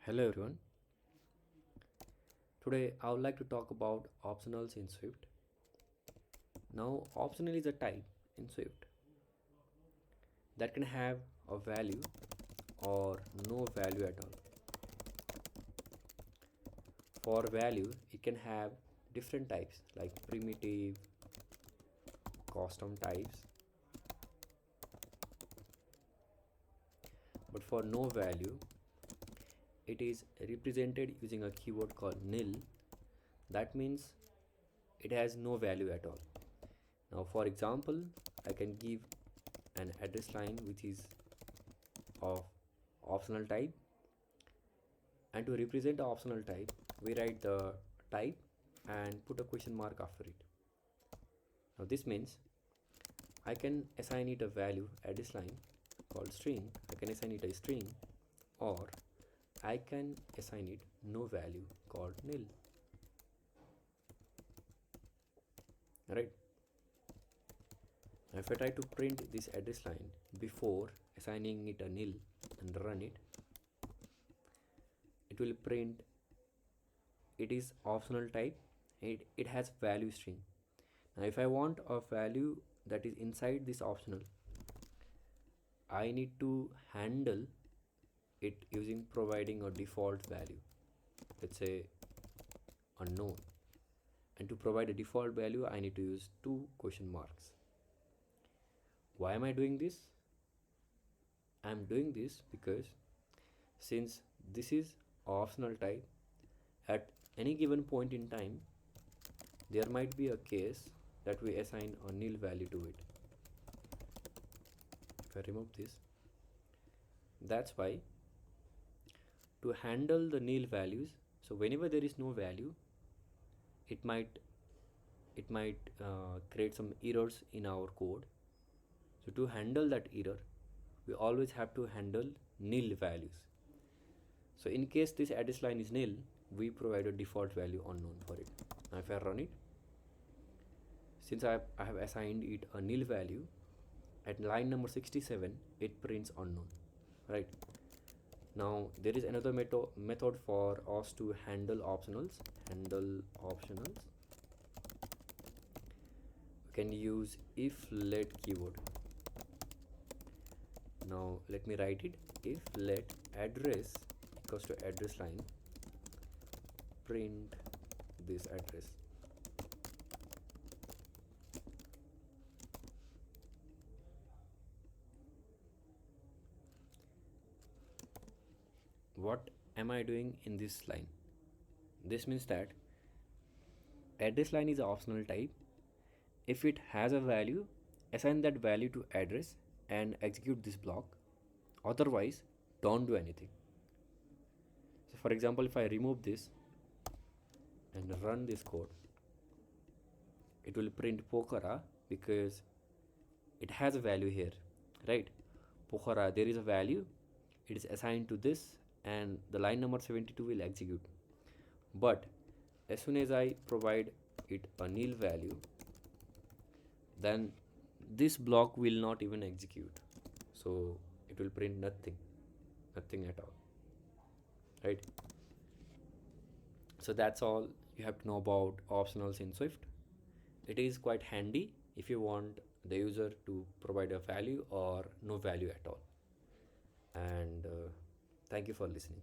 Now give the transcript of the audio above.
Hello everyone. Today I would like to talk about optionals in Swift. Now, optional is a type in Swift that can have a value or no value at all. For value, it can have different types like primitive, custom types. But for no value, it is represented using a keyword called nil. That means it has no value at all. Now, for example, I can give an address line which is of optional type, and to represent the optional type we write the type and put a question mark after it. Now this means I can assign it a value address line called string, I can assign it a string, or I can assign it no value called nil. Right, now if I try to print this address line before assigning it a nil and run it, it will print it is optional type, it has value string. Now if I want a value that is inside this optional, I need to handle it using providing a default value, let's say unknown. And to provide a default value I need to use two question marks. Why am I doing this? I'm doing this because since this is optional type, at any given point in time there might be a case that we assign a nil value to it. If I remove this, that's why to handle the nil values, so whenever there is no value, it might create some errors in our code. So to handle that error, we always have to handle nil values. So in case this address line is nil, we provide a default value unknown for it. Now if I run it, since I have assigned it a nil value, at line number 67 it prints unknown. Right, now there is another method for us to handle optionals. We can use if let keyword. Now let me write it. If let address equals to address line, print this address. What am I doing in this line? This means that address line is optional type. If it has a value, assign that value to address and execute this block. Otherwise, don't do anything. So for example, if I remove this and run this code, it will print Pokhara because it has a value here, right? Pokhara, there is a value, it is assigned to this, and the line number 72 will execute. But as soon as I provide it a nil value, then this block will not even execute. So it will print nothing at all, right? So that's all you have to know about optionals in Swift. It is quite handy if you want the user to provide a value or no value at all. And thank you for listening.